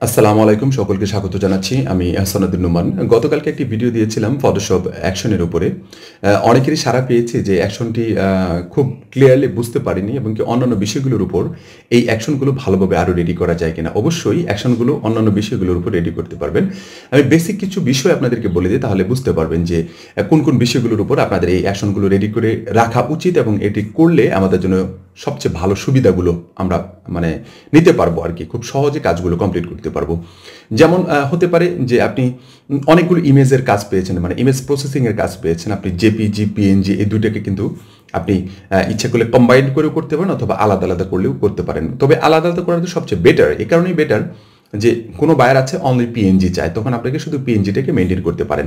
আসসালামু আলাইকুম, সকলকে স্বাগত জানাচ্ছি। আমি আহসান উদ্দিন নোমান। গতকালকে একটি ভিডিও দিয়েছিলাম ফটোশপ অ্যাকশনের উপরে। অনেকেরই সাড়া পেয়েছি যে অ্যাকশনটি খুব ক্লিয়ারলি বুঝতে পারিনি এবং কি অন্যান্য বিষয়গুলোর উপর এই অ্যাকশনগুলো ভালোভাবে আরও রেডি করা যায় কিনা। অবশ্যই অ্যাকশনগুলো অন্যান্য বিষয়গুলোর উপর রেডি করতে পারবেন। আমি বেসিক কিছু বিষয় আপনাদেরকে বলে দিই, তাহলে বুঝতে পারবেন যে কোন কোন বিষয়গুলোর উপর আপনাদের এই অ্যাকশনগুলো রেডি করে রাখা উচিত এবং এটি করলে আমাদের জন্য সবচেয়ে ভালো সুবিধাগুলো আমরা নিতে পারবো আর কি, খুব সহজে কাজগুলো কমপ্লিট করতে পারবো। যেমন হতে পারে যে আপনি অনেকগুলো ইমেজের কাজ পেয়েছেন, ইমেজ প্রসেসিংয়ের কাজ পেয়েছেন। আপনি জেপিজি, পিএনজি এই দুইটাকে কিন্তু আপনি ইচ্ছা করলে কম্বাইন্ড করেও করতে পারেন অথবা আলাদা আলাদা করলেও করতে পারেন। তবে আলাদা আলাদা করা তো সবচেয়ে বেটার। এই কারণেই বেটার যে কোনো বায়ার আছে অনলি পিএনজি চায়, তখন আপনাকে শুধু পিএনজিটাকে মেনটেন করতে পারেন।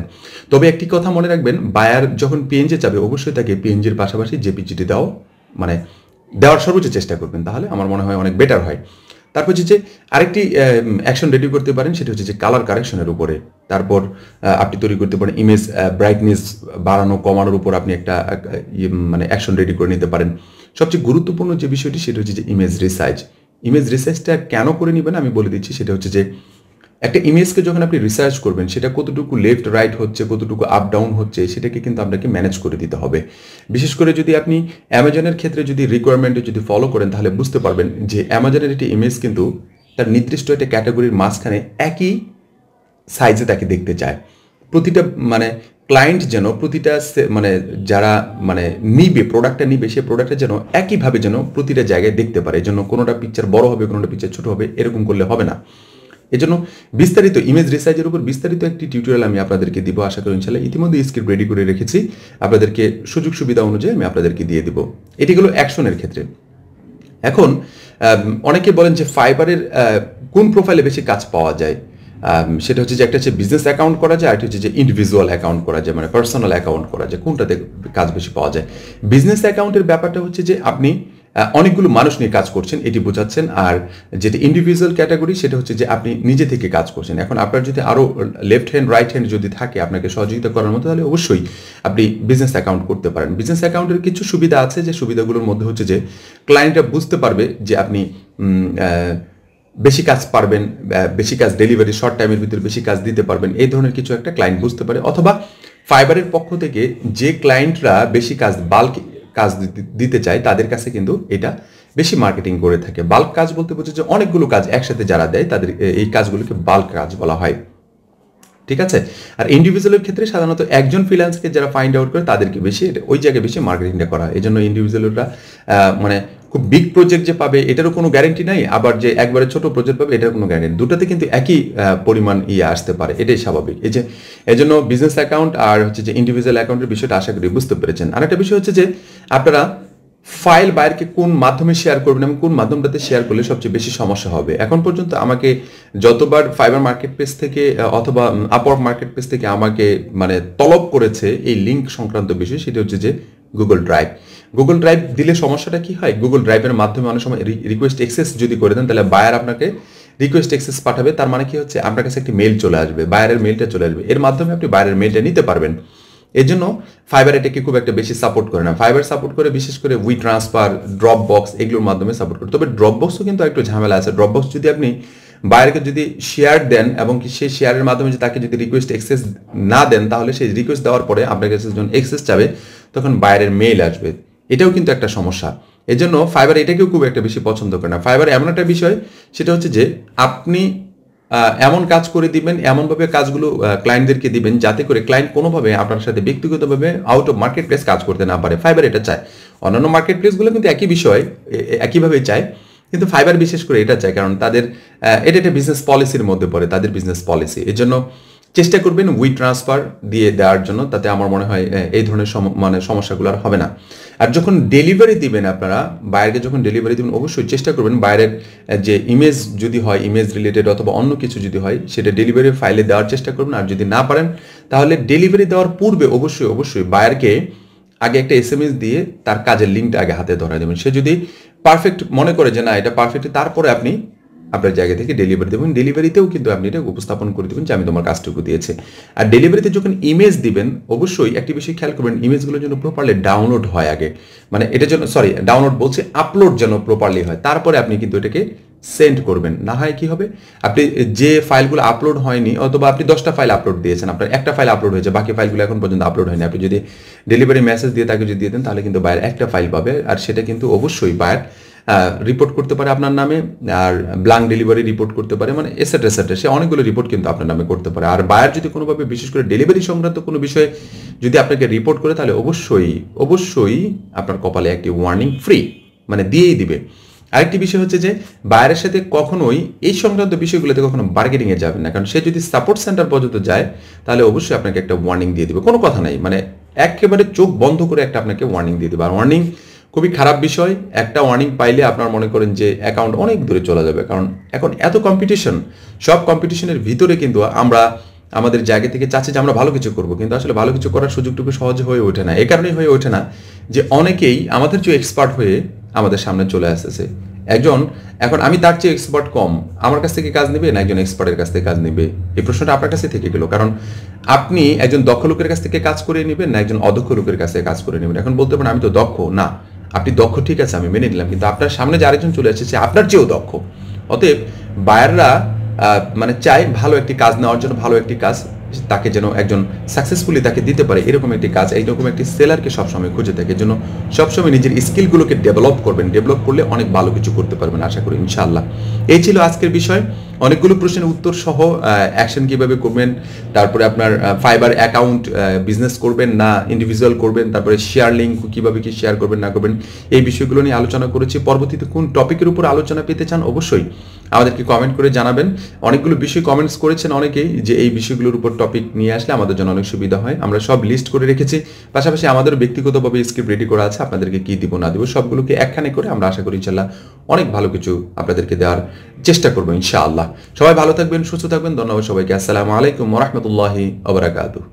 তবে একটি কথা মনে রাখবেন, বায়ার যখন পিএনজি চাবে অবশ্যই তাকে পিএনজির পাশাপাশি জেপিজিটি দেওয়ার সর্বোচ্চ চেষ্টা করবেন, তাহলে আমার মনে হয় অনেক বেটার হয়। তারপর হচ্ছে আরেকটি অ্যাকশন রেডি করতে পারেন, সেটা হচ্ছে যে কালার কারেকশনের উপরে। তারপর আপনি তৈরি করতে পারেন ইমেজ ব্রাইটনেস বাড়ানো কমানোর উপর আপনি একটা অ্যাকশন রেডি করে নিতে পারেন। সবচেয়ে গুরুত্বপূর্ণ যে বিষয়টি সেটা হচ্ছে যে ইমেজ রিসাইজ। ইমেজ রিসাইজটা কেন করে নেবেন আমি বলে দিচ্ছি। সেটা হচ্ছে যে একটা ইমেজকে যখন আপনি রিসার্চ করবেন, সেটা কতটুকু লেফট রাইট হচ্ছে, কতটুকু আপ ডাউন হচ্ছে, সেটাকে কিন্তু আপনাকে ম্যানেজ করে দিতে হবে। বিশেষ করে যদি আপনি অ্যামাজনের ক্ষেত্রে যদি রিকোয়ারমেন্টে যদি ফলো করেন, তাহলে বুঝতে পারবেন যে অ্যামাজনের একটি ইমেজ কিন্তু তার নির্দিষ্ট একটা ক্যাটাগরির মাঝখানে একই সাইজে তাকে দেখতে চায়। প্রতিটা ক্লায়েন্ট যেন প্রতিটা যারা নিবে প্রোডাক্টটা নিবে, সে প্রোডাক্টটা যেন একইভাবে যেন প্রতিটা জায়গায় দেখতে পারে। এই জন্য কোনোটা পিকচার বড় হবে, কোনোটা পিকচার ছোট হবে, এরকম করলে হবে না। এজন্য বিস্তারিত ইমেজ রিসাইজের উপর বিস্তারিত একটি টিউটোরিয়াল আমি আপনাদেরকে দিব, আশা করি ইনশাআল্লাহ। ইতিমধ্যে স্ক্রিপ্ট রেডি করে রেখেছি, আপনাদেরকে সুযোগ সুবিধা অনুযায়ী আমি আপনাদেরকে দিয়ে দিব। এটি হলো অ্যাকশনের ক্ষেত্রে। এখন অনেকে বলেন যে ফাইবারের কোন প্রোফাইলে বেশি কাজ পাওয়া যায়। সেটা হচ্ছে যে একটা হচ্ছে বিজনেস অ্যাকাউন্ট করা যায়, আরেকটা হচ্ছে যে ইন্ডিভিজুয়াল অ্যাকাউন্ট করা যায়, পার্সোনাল অ্যাকাউন্ট করা যায়। কোনটাতে কাজ বেশি পাওয়া যায়? বিজনেস অ্যাকাউন্টের ব্যাপারটা হচ্ছে যে আপনি অনেকগুলো মানুষ নিয়ে কাজ করছেন, এটি বোঝাচ্ছেন। আর যেটা ইন্ডিভিজুয়াল ক্যাটাগরি, সেটা হচ্ছে যে আপনি নিজে থেকে কাজ করছেন। এখন আপনার যদি আরও লেফট হ্যান্ড রাইট হ্যান্ড যদি থাকে আপনাকে সহযোগিতা করার মতো, তাহলে অবশ্যই আপনি বিজনেস অ্যাকাউন্ট করতে পারেন। বিজনেস অ্যাকাউন্টের কিছু সুবিধা আছে, যে সুবিধাগুলোর মধ্যে হচ্ছে যে ক্লায়েন্টরা বুঝতে পারবে যে আপনি বেশি কাজ পারবেন, বেশি কাজ ডেলিভারি শর্ট টাইমের ভিতরে বেশি কাজ দিতে পারবেন, এই ধরনের কিছু একটা ক্লায়েন্ট বুঝতে পারে। অথবা ফাইবারের পক্ষ থেকে যে ক্লায়েন্টরা বেশি কাজ বাল্ক কাজ দিতে চায়, তাদের কাছে কিন্তু এটা বেশি মার্কেটিং করে থাকে। বাল্ক কাজ বলতে বোঝে যে অনেকগুলো কাজ একসাথে যারা দেয়, তাদের এই কাজগুলোকে বাল্ক কাজ বলা হয়। ঠিক আছে। আর ইন্ডিভিজুয়ালের ক্ষেত্রে সাধারণত একজন ফ্রিল্যান্সকে যারা ফাইন্ড আউট করে তাদেরকে বেশি ওই জায়গায় বেশি মার্কেটিংটা করা হয়। এই জন্য ইন্ডিভিজুয়ালরা খুব বিগ প্রজেক্ট যে পাবে এটারও কোনো গ্যারেন্টি নাই, আবার যে একবারে ছোট প্রজেক্ট পাবে এটার কোনো গ্যারেন্টি। দুটাতে কিন্তু একই পরিমাণ আসতে পারে, এটাই স্বাভাবিক। এই জন্য বিজনেস অ্যাকাউন্ট আর হচ্ছে যে ইন্ডিভিজুয়াল অ্যাকাউন্টের বিষয়টা আশা করি বুঝতে পেরেছেন। আরেকটা বিষয় হচ্ছে যে আপনারা ফাইল বাইরকে কোন মাধ্যমে শেয়ার করবেন এবং কোন মাধ্যমটাতে শেয়ার করলে সবচেয়ে বেশি সমস্যা হবে। এখন পর্যন্ত আমাকে যতবার ফাইবার মার্কেট প্লেস থেকে অথবা আপওয়ার্ক মার্কেট প্লেস থেকে আমাকে তলব করেছে এই লিঙ্ক সংক্রান্ত বিষয়, সেটা হচ্ছে যে গুগল ড্রাইভ। গুগল ড্রাইভ দিলে সমস্যাটা কি হয়? গুগল ড্রাইভের মাধ্যমে অনেক সময় রিকোয়েস্ট অ্যাক্সেস যদি করে দেন, তাহলে বায়ার আপনাকে রিকোয়েস্ট অ্যাক্সেস পাঠাবে। তার মানে কি হচ্ছে, আপনার কাছে একটি মেইল চলে আসবে, বায়ারের মেইলটা চলে আসবে, এর মাধ্যমে আপনি বায়ারের মেইলটা নিতে পারবেন। এই জন্য ফাইবার এটাকে খুব একটা বেশি সাপোর্ট করে না। ফাইবার সাপোর্ট করে বিশেষ করে উই ট্রান্সফার, ড্রপ বক্স, এগুলোর মাধ্যমে সাপোর্ট করে। তবে ড্রপ বক্সও কিন্তু একটু ঝামেলা আছে। ড্রপ বক্স যদি আপনি বায়ারকে যদি শেয়ার দেন এবং সেই শেয়ারের মাধ্যমে তাকে যদি রিকোয়েস্ট অ্যাক্সেস না দেন, তাহলে সেই রিকোয়েস্ট দেওয়ার পরে আপনার কাছে যখন অ্যাক্সেস যাবে তখন বায়ারের মেইল আসবে। এটাও কিন্তু একটা সমস্যা। এই জন্য ফাইবার এটাকেও খুব একটা বেশি পছন্দ করে না। ফাইবার এমন একটা বিষয়, সেটা হচ্ছে যে আপনি এমন কাজ করে দিবেন, এমনভাবে কাজগুলো ক্লায়েন্টদেরকে দিবেন যাতে করে ক্লায়েন্ট কোনোভাবে আপনার সাথে ব্যক্তিগতভাবে আউট অফ মার্কেট প্লেস কাজ করতে না পারে। ফাইবার এটা চায়। অন্যান্য মার্কেট প্লেসগুলো কিন্তু একই বিষয় একইভাবে চায়, কিন্তু ফাইবার বিশেষ করে এটা চায়, কারণ তাদের এটা একটা বিজনেস পলিসির মধ্যে পড়ে, তাদের বিজনেস পলিসি। এই জন্য চেষ্টা করবেন উই ট্রান্সফার দিয়ে দেওয়ার জন্য, তাতে আমার মনে হয় এই ধরনের সমস্যাগুলো আর হবে না। আর যখন ডেলিভারি দিবেন, আপনারা বাইরে যখন ডেলিভারি দিবেন, অবশ্যই চেষ্টা করবেন বাইরের যে ইমেজ যদি হয়, ইমেজ রিলেটেড অথবা অন্য কিছু যদি হয়, সেটা ডেলিভারি ফাইলে দেওয়ার চেষ্টা করবেন। আর যদি না পারেন, তাহলে ডেলিভারি দেওয়ার পূর্বে অবশ্যই বায়ারকে আগে একটা SMS দিয়ে তার কাজের লিঙ্কটা আগে হাতে ধরা দেবেন। সে যদি পারফেক্ট মনে করে যে না এটা পারফেক্ট, তারপরে আপনি আপনার জায়গা থেকে ডেলিভারি দেবেন। ডেলিভারিতেও কিন্তু আপনি এটা উপস্থাপন করে দেবেন যে আমি তোমার কাজটুকু দিয়েছি। আর ডেলিভারিতে যখন ইমেজ দিবেন, অবশ্যই একটি বিষয় খেয়াল করবেন, ইমেজগুলো যেন প্রপারলি ডাউনলোড হয় আগে, এটার জন্য ডাউনলোড বলছে আপলোড যেন প্রপারলি হয়, তারপরে আপনি কিন্তু এটাকে সেন্ড করবেন। না হয় কি হবে, আপনি যে ফাইলগুলো আপলোড হয়নি, অথবা আপনি 10টা ফাইল আপলোড দিয়েছেন, আপনার একটা ফাইল আপলোড হয়েছে, বাকি ফাইলগুলো এখন পর্যন্ত আপলোড হয়নি। আপনি যদি ডেলিভারি মেসেজ দিয়ে তাকে যদি দিয়ে দেন, তাহলে কিন্তু বায়ার একটা ফাইল পাবে, আর সেটা কিন্তু অবশ্যই বায়ার রিপোর্ট করতে পারে আপনার নামে, আর ব্ল্যাঙ্ক ডেলিভারি রিপোর্ট করতে পারে, মানে এসেট্রা এসেট্রা, সে অনেকগুলো রিপোর্ট কিন্তু আপনার নামে করতে পারে। আর বায়ার যদি কোনোভাবে বিশেষ করে ডেলিভারি সংক্রান্ত কোনো বিষয়ে যদি আপনাকে রিপোর্ট করে, তাহলে অবশ্যই অবশ্যই আপনার কপালে একটি ওয়ার্নিং ফ্রি, মানে দিয়েই দিবে। আরেকটি বিষয় হচ্ছে যে বায়ারের সাথে কখনোই এই সংক্রান্ত বিষয়গুলোতে কখনো বার্গেনিংয়ে যাবেন না, কারণ সে যদি সাপোর্ট সেন্টার পর্যন্ত যায়, তাহলে অবশ্যই আপনাকে একটা ওয়ার্নিং দিয়ে দিবে, কোনো কথা নাই, মানে একেবারে চোখ বন্ধ করে একটা আপনাকে ওয়ার্নিং দিয়ে দেবে। আর ওয়ার্নিং খুবই খারাপ বিষয়, একটা ওয়ার্নিং পাইলে আপনার মনে করেন যে অ্যাকাউন্ট অনেক দূরে চলে যাবে, কারণ এখন এত কম্পিটিশন, সব কম্পিটিশনের ভিতরে কিন্তু আমরা আমাদের জায়গা থেকে চাচ্ছি যে আমরা ভালো কিছু করব, কিন্তু আসলে ভালো কিছু করার সুযোগটুকু সহজে হয়ে ওঠে না। এই কারণেই হয়ে ওঠে না যে অনেকেই আমাদের চেয়ে এক্সপার্ট হয়ে আমাদের সামনে চলে আসতেছে। একজন, এখন আমি তার চেয়ে এক্সপার্ট কম, আমার কাছ থেকে কাজ নেবে না একজন এক্সপার্টের কাছ থেকে কাজ নেবে, এই প্রশ্নটা আপনার কাছে থেকে গেল। কারণ আপনি একজন দক্ষ লোকের কাছ থেকে কাজ করে নেবেন না একজন অদক্ষ লোকের কাছ থেকে কাজ করে নেবেন। এখন বলতে পারেন আমি তো দক্ষ, না আপনি দক্ষ ঠিক আছে, আমি মেনে নিলাম, কিন্তু আপনার সামনে যে আরেকজন চলে এসেছে আপনার চেয়েও দক্ষ। অতএব বায়াররা মানে চায় ভালো একটি কাজ নেওয়ার জন্য, ভালো একটি কাজ তাকে যেন একজন সাকসেসফুলি তাকে দিতে পারে, এরকম একটি কাজ, এইরকম একটি সেলারকে সবসময় খুঁজে থাকে। জন্য সবসময় নিজের স্কিলগুলোকে ডেভেলপ করবেন, ডেভেলপ করলে অনেক ভালো কিছু করতে পারবেন আশা করি ইনশাআল্লাহ। এই ছিল আজকের বিষয়, অনেকগুলো প্রশ্নের উত্তর সহ অ্যাকশন কিভাবে করবেন, তারপরে আপনার ফাইবার অ্যাকাউন্ট বিজনেস করবেন না ইন্ডিভিজুয়াল করবেন, তারপরে শেয়ার লিঙ্ক কিভাবে কি শেয়ার করবেন না করবেন, এই বিষয়গুলো নিয়ে আলোচনা করেছি। পরবর্তীতে কোন টপিকের উপর আলোচনা পেতে চান অবশ্যই আমাদেরকে কমেন্ট করে জানাবেন। অনেকগুলো বিষয় কমেন্টস করেছেন অনেকেই যে এই বিষয়গুলোর উপর টপিক নিয়ে আসলে আমাদের জন্য অনেক সুবিধা হয়, আমরা সব লিস্ট করে রেখেছি। পাশাপাশি আমাদের ব্যক্তিগতভাবে স্ক্রিপ্ট রেডি করা আছে, আপনাদেরকে কি দিব না দিব সবগুলোকে একখানে করে আমরা আশা করি ইনশাআল্লাহ অনেক ভালো কিছু আপনাদেরকে দেওয়ার চেষ্টা করবো ইনশাআল্লাহ। সবাই ভালো থাকবেন, সুস্থ থাকবেন, ধন্যবাদ সবাইকে। আসসালামু আলাইকুম ওয়া রাহমাতুল্লাহি ওয়া বারাকাতুহু।